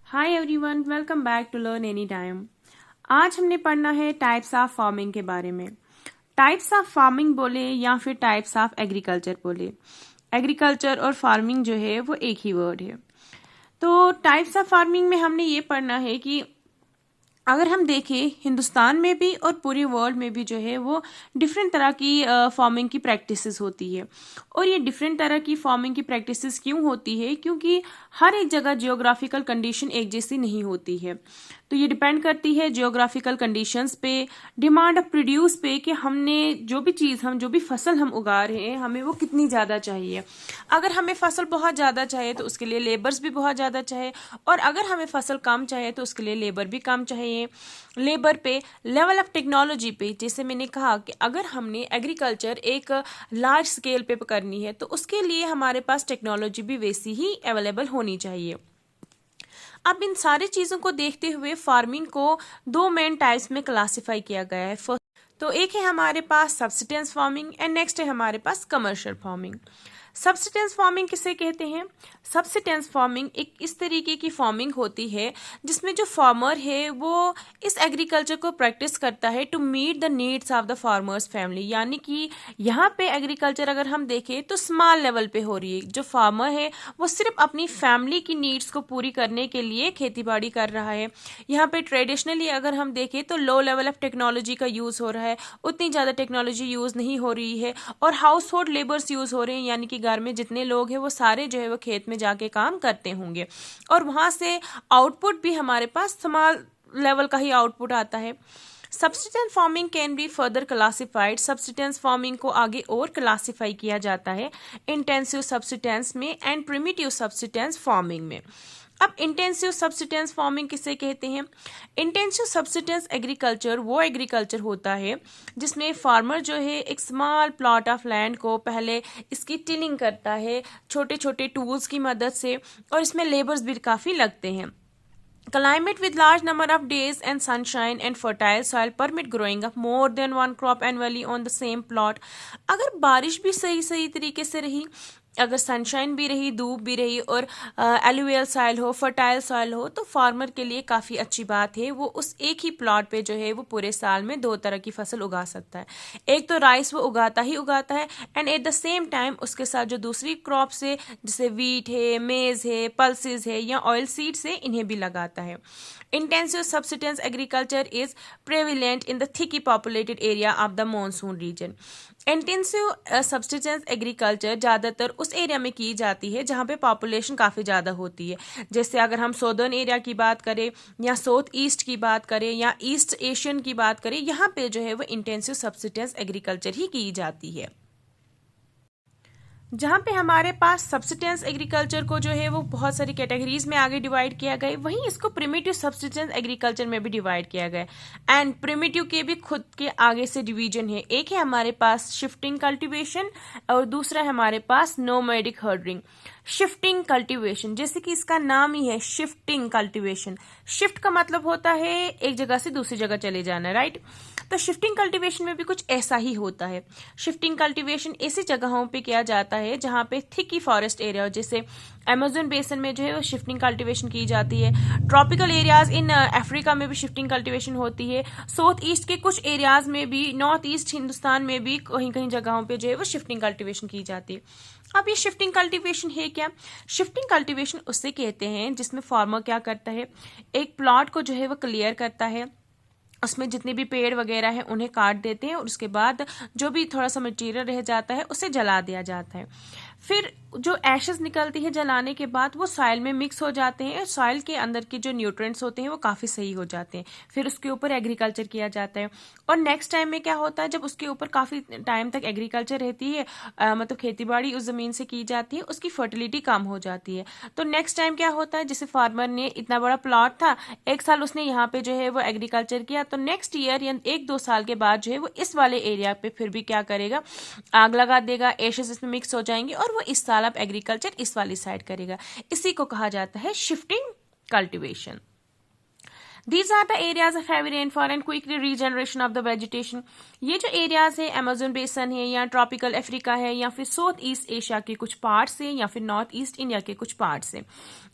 Hi everyone, welcome back to learn any time. आज हमने पढ़ना है टाइप्स ऑफ फार्मिंग के बारे में। टाइप्स ऑफ फार्मिंग बोले या फिर टाइप्स ऑफ एग्रीकल्चर बोले, एग्रीकल्चर और फार्मिंग जो है वो एक ही वर्ड है। तो टाइप्स ऑफ फार्मिंग में हमने ये पढ़ना है कि अगर हम देखें हिंदुस्तान में भी और पूरे वर्ल्ड में भी जो है वो डिफरेंट तरह की फार्मिंग की प्रैक्टिसेस होती है। और ये डिफरेंट तरह की फार्मिंग की प्रैक्टिसेस क्यों होती है? क्योंकि हर एक जगह जियोग्राफिकल कंडीशन एक जैसी नहीं होती है। तो ये डिपेंड करती है जियोग्राफिकल कंडीशंस पे, डिमांड ऑफ प्रोड्यूस पे, कि हमने जो भी फसल हम उगा रहे हैं हमें वो कितनी ज़्यादा चाहिए। अगर हमें फसल बहुत ज़्यादा चाहिए तो उसके लिए लेबर्स भी बहुत ज़्यादा चाहिए, और अगर हमें फसल कम चाहिए तो उसके लिए लेबर भी कम चाहिए। लेबर पे, लेवल ऑफ टेक्नोलॉजी पे, जैसे मैंने कहा कि अगर हमने एग्रीकल्चर एक लार्ज स्केल पे करनी है तो उसके लिए हमारे पास टेक्नोलॉजी भी वैसी ही अवेलेबल होनी चाहिए। अब इन सारी चीजों को देखते हुए फार्मिंग को दो मेन टाइप्स में क्लासिफाई किया गया है। फर्स्ट तो एक है हमारे पास सब्सिस्टेंस फार्मिंग एंड नेक्स्ट है हमारे पास कमर्शियल फार्मिंग। सब्सिस्टेंस फार्मिंग किसे कहते हैं? सब्सिस्टेंस फार्मिंग एक इस तरीके की फार्मिंग होती है जिसमें जो फार्मर है वो इस एग्रीकल्चर को प्रैक्टिस करता है to meet the needs of the farmers family. यानी कि यहाँ पे एग्रीकल्चर अगर हम देखें तो स्मॉल लेवल पे हो रही है। जो फार्मर है वो सिर्फ अपनी फैमिली की नीड्स को पूरी करने के लिए खेती बाड़ी कर रहा है। यहाँ पे ट्रेडिशनली अगर हम देखें तो लो लेवल ऑफ टेक्नोलॉजी का यूज हो रहा है, उतनी ज्यादा टेक्नोलॉजी यूज नहीं हो रही है, और हाउस होल्ड लेबर्स यूज हो रहे हैं। यानी कि घर में जितने लोग हैं वो सारे जो है वो खेत में जाके काम करते होंगे, और वहां से आउटपुट भी हमारे पास स्मॉल लेवल का ही आउटपुट आता है। Subsistence farming can be further classified. Subsistence farming को आगे और क्लासिफाई किया जाता है इंटेंसिव सब्सिस्टेंस में एंड प्रिमिटिव सब्सिस्टेंस फार्मिंग में। अब इंटेंसिव सब्सिस्टेंस फार्मिंग किसे कहते हैं? इंटेंसिव सब्सिस्टेंस एग्रीकल्चर वो एग्रीकल्चर होता है जिसमें फार्मर जो है एक स्मॉल प्लॉट ऑफ लैंड को पहले इसकी टिलिंग करता है छोटे छोटे टूल्स की मदद से, और इसमें लेबर्स भी काफी लगते हैं। Climate with large number of days and sunshine and fertile soil permit growing of more than one crop annually on the same plot। अगर बारिश भी सही सही तरीके से रही, अगर सनशाइन भी रही, धूप भी रही, और एलुवियल सॉइल हो, फर्टाइल सॉइल हो, तो फार्मर के लिए काफ़ी अच्छी बात है। वो उस एक ही प्लॉट पे जो है वो पूरे साल में दो तरह की फसल उगा सकता है। एक तो राइस वो उगाता ही उगाता है, and at the same time उसके साथ जो दूसरी क्रॉप्स है जैसे वीट है, मेज है, पल्सेस है या ऑयल सीड्स है, इन्हें भी लगाता है। Intensive subsistence agriculture is prevalent in the thickly populated area of the monsoon region। Intensive subsistence agriculture ज़्यादातर उस एरिया में की जाती है जहाँ पे पॉपुलेशन काफ़ी ज़्यादा होती है। जैसे अगर हम सौदर्न एरिया की बात करें या साउथ ईस्ट की बात करें या ईस्ट एशियन की बात करें, यहाँ पे जो है वो इंटेंसिव सब्सिस्टेंस एग्रीकल्चर ही की जाती है। जहाँ पे हमारे पास सब्सिस्टेंस एग्रीकल्चर को जो है वो बहुत सारी कैटेगरीज में आगे डिवाइड किया गया है, वहीं इसको प्रिमिटिव सब्सिस्टेंस एग्रीकल्चर में भी डिवाइड किया गया है। एंड प्रिमिटिव के भी खुद के आगे से डिवीजन है। एक है हमारे पास शिफ्टिंग कल्टीवेशन और दूसरा है हमारे पास नोमैडिक हर्डिंग। शिफ्टिंग कल्टीवेशन, जैसे कि इसका नाम ही है शिफ्टिंग कल्टीवेशन। शिफ्ट का मतलब होता है एक जगह से दूसरी जगह चले जाना, राइट? तो शिफ्टिंग कल्टीवेशन में भी कुछ ऐसा ही होता है। शिफ्टिंग कल्टीवेशन ऐसी जगहों पे किया जाता है जहाँ पे थिकी फॉरेस्ट एरिया हो, जैसे अमेज़न बेसन में जो है वो शिफ्टिंग कल्टीवेशन की जाती है। ट्रॉपिकल एरियाज इन अफ्रीका में भी शिफ्टिंग कल्टीवेशन होती है। साउथ ईस्ट के कुछ एरियाज में भी, नॉर्थ ईस्ट हिंदुस्तान में भी कहीं कहीं जगहों पे जो है वो शिफ्टिंग कल्टीवेशन की जाती है। अब ये शिफ्टिंग कल्टीवेशन है क्या? शिफ्टिंग कल्टीवेशन उससे कहते हैं जिसमें फार्मर क्या करता है, एक प्लॉट को जो है वो क्लियर करता है, उसमें जितने भी पेड़ वगैरह हैं उन्हें काट देते हैं, और उसके बाद जो भी थोड़ा सा मटेरियल रह जाता है उसे जला दिया जाता है। फिर जो एशेस निकलती है जलाने के बाद वो सॉइल में मिक्स हो जाते हैं, सॉइल के अंदर के जो न्यूट्रिएंट्स होते हैं वो काफ़ी सही हो जाते हैं। फिर उसके ऊपर एग्रीकल्चर किया जाता है, और नेक्स्ट टाइम में क्या होता है, जब उसके ऊपर काफ़ी टाइम तक एग्रीकल्चर रहती है, मतलब खेतीबाड़ी उस ज़मीन से की जाती है, उसकी फर्टिलिटी कम हो जाती है। तो नेक्स्ट टाइम क्या होता है, जैसे फार्मर ने इतना बड़ा प्लॉट था, एक साल उसने यहाँ पे जो है वो एग्रीकल्चर किया, तो नेक्स्ट ईयर या एक दो साल के बाद जो है वो इस वाले एरिया पे फिर भी क्या करेगा, आग लगा देगा, एशेस इसमें मिक्स हो जाएंगे, और वो इस साल अब एग्रीकल्चर इस वाली साइड करेगा। इसी को कहा जाता है shifting cultivation. These are the areas of heavy rainfall and quick regeneration of the vegetation. ये जो एरियाज है अमेजन बेसन है या ट्रॉपिकल अफ्रीका है या फिर साउथ ईस्ट एशिया के कुछ पार्ट्स है या फिर नॉर्थ ईस्ट इंडिया के कुछ पार्ट्स है,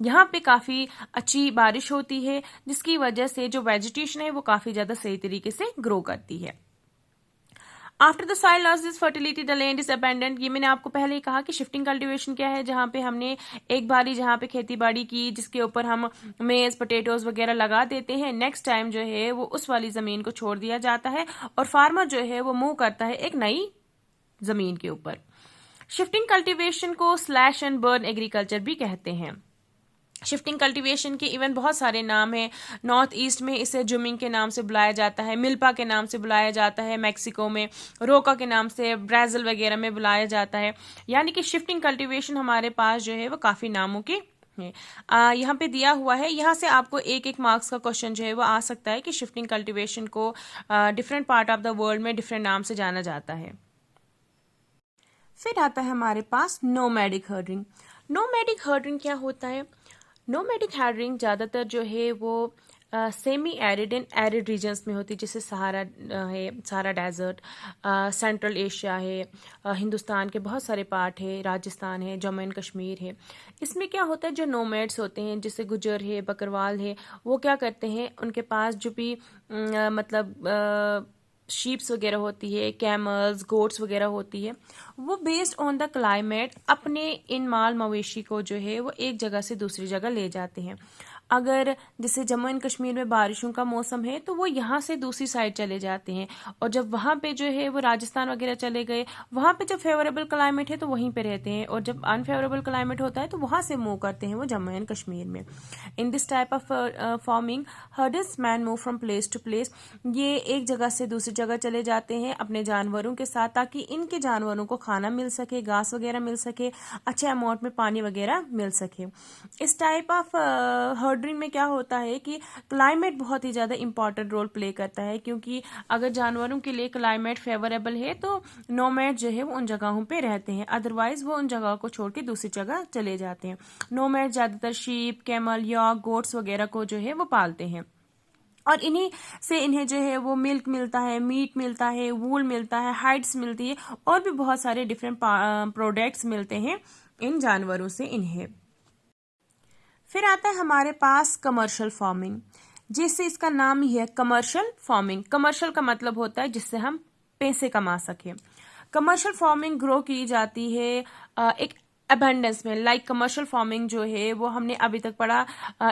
यहाँ पे काफी अच्छी बारिश होती है जिसकी वजह से जो वेजिटेशन है वो काफी ज्यादा सही तरीके से ग्रो करती है। After the soil losses fertility the land is abandoned. ये मैंने आपको पहले ही कहा कि शिफ्टिंग कल्टीवेशन क्या है, जहां पे हमने एक बारी जहां पे खेती बाड़ी की जिसके ऊपर हम मेज पोटैटोज वगैरह लगा देते हैं, नेक्स्ट टाइम जो है वो उस वाली जमीन को छोड़ दिया जाता है और फार्मर जो है वो मूव करता है एक नई जमीन के ऊपर। शिफ्टिंग कल्टीवेशन को स्लैश एंड बर्न एग्रीकल्चर भी कहते हैं। शिफ्टिंग कल्टीवेशन के इवन बहुत सारे नाम हैं। नॉर्थ ईस्ट में इसे जुमिंग के नाम से बुलाया जाता है, मिल्पा के नाम से बुलाया जाता है, मैक्सिको में रोका के नाम से, ब्राजील वगैरह में बुलाया जाता है। यानी कि शिफ्टिंग कल्टीवेशन हमारे पास जो है वो काफी नामों के यहाँ पे दिया हुआ है। यहाँ से आपको एक एक मार्क्स का क्वेश्चन जो है वो आ सकता है कि शिफ्टिंग कल्टीवेशन को different part of the world में डिफरेंट नाम से जाना जाता है। फिर आता है हमारे पास नोमैडिक हर्डिंग। नोमैडिक हर्डिंग क्या होता है? नोमैडिक हर्डिंग ज़्यादातर जो है वो semi arid and arid regions में होती है, जैसे सहारा है, सहारा डेजर्ट, सेंट्रल एशिया है, हिंदुस्तान के बहुत सारे पार्ट है, राजस्थान है, जम्मू एंड कश्मीर है। इसमें क्या होता है, जो नोमैड्स होते हैं जैसे गुजर है, बकरवाल है, वो क्या करते हैं, उनके पास जो भी मतलब शीप्स वगैरह होती है, कैमल्स, गोट्स वगैरह होती है, वो बेस्ड ऑन द क्लाइमेट अपने इन माल मवेशी को जो है वो एक जगह से दूसरी जगह ले जाते हैं। अगर जैसे जम्मू एंड कश्मीर में बारिशों का मौसम है तो वो यहाँ से दूसरी साइड चले जाते हैं, और जब वहाँ पे जो है वो राजस्थान वगैरह चले गए, वहाँ पे जब फेवरेबल क्लाइमेट है तो वहीं पे रहते हैं, और जब अनफेवरेबल क्लाइमेट होता है तो वहाँ से मूव करते हैं वो जम्मू एंड कश्मीर में। In this type of farming herders man move from place to place. ये एक जगह से दूसरी जगह चले जाते हैं अपने जानवरों के साथ, ताकि इनके जानवरों को खाना मिल सके, घास वगैरह मिल सके, अच्छे अमाउंट में पानी वगैरह मिल सके। इस टाइप ऑफ हर्डिंग में क्या होता है कि क्लाइमेट बहुत ही ज़्यादा इंपॉर्टेंट रोल प्ले करता है, क्योंकि अगर जानवरों के लिए क्लाइमेट फेवरेबल है तो नोमैड जो है वो उन जगहों पे रहते हैं, अदरवाइज वो उन जगहों को छोड़ के दूसरी जगह चले जाते हैं। नोमैड ज़्यादातर शीप, कैमल, यॉक, गोट्स वगैरह को जो है वो पालते हैं, और इन्हीं से इन्हें जो है वो मिल्क मिलता है, मीट मिलता है, वूल मिलता है, हाइड्स मिलती है, और भी बहुत सारे डिफरेंट प्रोडक्ट्स मिलते हैं इन जानवरों से इन्हें। फिर आता है हमारे पास कमर्शियल फार्मिंग, जिससे इसका नाम ही है कमर्शियल फार्मिंग। कमर्शियल का मतलब होता है जिससे हम पैसे कमा सके। कमर्शियल फार्मिंग ग्रो की जाती है एक अबंडेंस में। लाइक कमर्शियल फार्मिंग जो है वो हमने अभी तक पढ़ा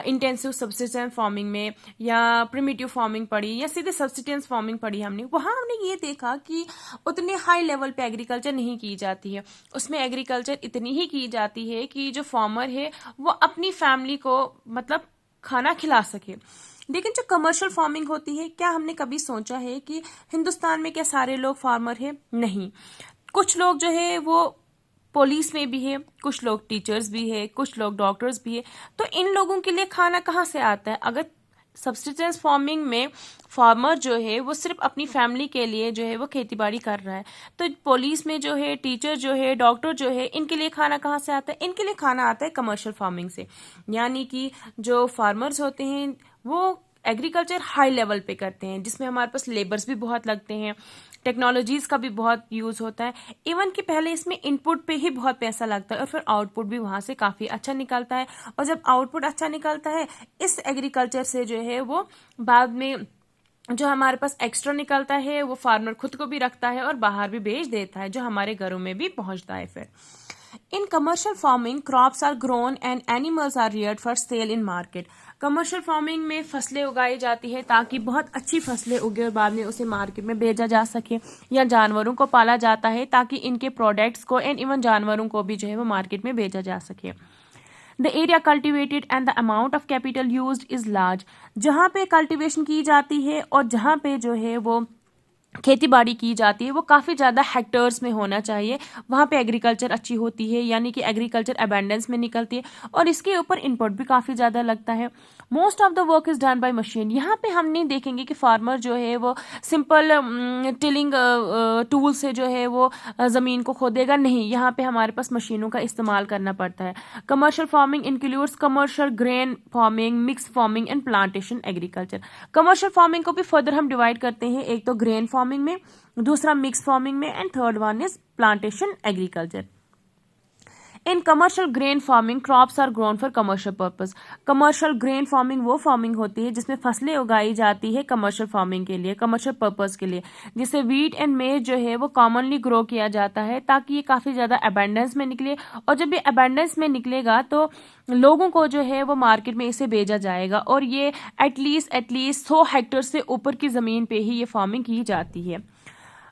इंटेंसिव सब्सिस्टेंस फार्मिंग में, या प्रिमिटिव फार्मिंग पढ़ी, या सीधे सब्सिस्टेंस फार्मिंग पढ़ी हमने। वहां हमने ये देखा कि उतने हाई लेवल पे एग्रीकल्चर नहीं की जाती है। उसमें एग्रीकल्चर इतनी ही की जाती है कि जो फार्मर है वो अपनी फैमिली को मतलब खाना खिला सके। लेकिन जो कमर्शियल फार्मिंग होती है, क्या हमने कभी सोचा है कि हिंदुस्तान में क्या सारे लोग फार्मर है? नहीं, कुछ लोग जो है वो पुलिस में भी है, कुछ लोग टीचर्स भी है, कुछ लोग डॉक्टर्स भी है। तो इन लोगों के लिए खाना कहाँ से आता है? अगर सब्सिस्टेंस फार्मिंग में फार्मर जो है वो सिर्फ अपनी फैमिली के लिए जो है वो खेती बाड़ी कर रहा है, तो पुलिस में जो है, टीचर जो है, डॉक्टर जो है, इनके लिए खाना कहाँ से आता है? इनके लिए खाना आता है कमर्शियल फार्मिंग से। यानी कि जो फार्मर्स होते हैं वो एग्रीकल्चर हाई लेवल पे करते हैं, जिसमें हमारे पास लेबर्स भी बहुत लगते हैं, टेक्नोलॉजीज का भी बहुत यूज होता है। इवन कि पहले इसमें इनपुट पे ही बहुत पैसा लगता है, और फिर आउटपुट भी वहां से काफी अच्छा निकलता है। और जब आउटपुट अच्छा निकलता है, इस एग्रीकल्चर से जो है वो बाद में जो हमारे पास एक्स्ट्रा निकलता है वो फार्मर खुद को भी रखता है और बाहर भी बेच देता है, जो हमारे घरों में भी पहुंचता है। फिर in commercial farming crops are grown and animals are reared for sale in market. Commercial farming में फसलें उगाई जाती है ताकि बहुत अच्छी फसलें उगे और बाद में उसे मार्केट में बेचा जा सके, या जानवरों को पाला जाता है ताकि इनके प्रोडक्ट्स को एंड इवन जानवरों को भी जो है वो मार्केट में बेचा जा सके। The area cultivated and the amount of capital used is large. जहाँ पे कल्टिवेशन की जाती है और जहाँ पे जो है वो खेती बाड़ी की जाती है वो काफ़ी ज़्यादा हेक्टर्स में होना चाहिए, वहाँ पे एग्रीकल्चर अच्छी होती है, यानी कि एग्रीकल्चर अबेंडेंस में निकलती है, और इसके ऊपर इनपुट भी काफ़ी ज़्यादा लगता है। Most of the work is done by machine. यहाँ पे हम नहीं देखेंगे कि फार्मर जो है वो सिंपल टिलिंग टूल से जो है वो ज़मीन को खोदेगा, नहीं, यहाँ पे हमारे पास मशीनों का इस्तेमाल करना पड़ता है। Commercial farming includes commercial grain farming, mix farming and plantation agriculture. Commercial farming को भी फर्दर हम डिवाइड करते हैं, एक तो ग्रेन फार्मिंग में, दूसरा मिक्स फार्मिंग में, and third one is plantation agriculture. In commercial grain farming crops are grown for commercial purpose. Commercial grain farming वो फार्मिंग होती है जिसमें फसलें उगाई जाती है कमर्शियल फार्मिंग के लिए, कमर्शियल पर्पस के लिए, जिसे वीट एंड मेज जो है वो कॉमनली ग्रो किया जाता है ताकि ये काफ़ी ज़्यादा अबेंडेंस में निकले, और जब ये अबेंडेंस में निकलेगा तो लोगों को जो है वो मार्केट में इसे भेजा जाएगा, और ये एटलीस्ट 100 हेक्टेयर से ऊपर की ज़मीन पे ही ये फार्मिंग की जाती है।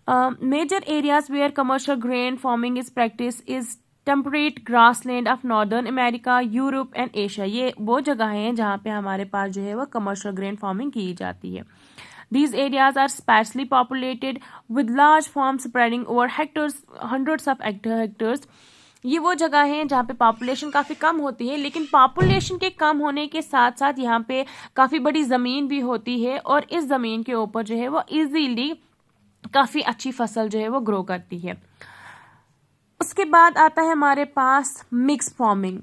Major areas where commercial grain farming is practice is temperate grassland of northern America, Europe and Asia. ये वो जगह हैं जहाँ पे हमारे पास जो है वो कमर्शियल ग्रेन फार्मिंग की जाती है। These areas are sparsely populated with large farms spreading over hectares, hundreds of hectares. ये वो जगह है जहाँ पे पॉपुलेशन काफ़ी कम होती है, लेकिन पॉपुलेशन के कम होने के साथ साथ यहाँ पे काफ़ी बड़ी ज़मीन भी होती है, और इस ज़मीन के ऊपर जो है वो इजीली काफ़ी अच्छी फसल जो है वो ग्रो करती है। उसके बाद आता है हमारे पास मिक्स फार्मिंग।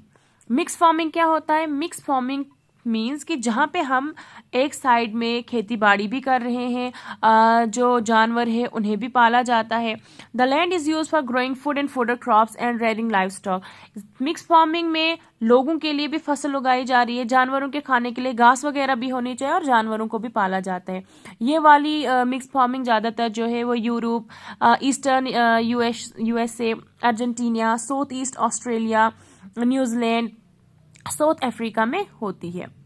मिक्स फार्मिंग क्या होता है? मिक्स फार्मिंग मीन्स कि जहाँ पे हम एक साइड में खेती बाड़ी भी कर रहे हैं, जो जानवर है उन्हें भी पाला जाता है। The land is use for growing food and fodder crops and rearing live stock. Mix farming में लोगों के लिए भी फसल उगाई जा रही है, जानवरों के खाने के लिए घास वगैरह भी होनी चाहिए, और जानवरों को भी पाला जाता है। ये वाली मिक्स फार्मिंग ज़्यादातर जो है वो Europe, eastern USA, Argentina, south east Australia, New Zealand, south Africa में होती है।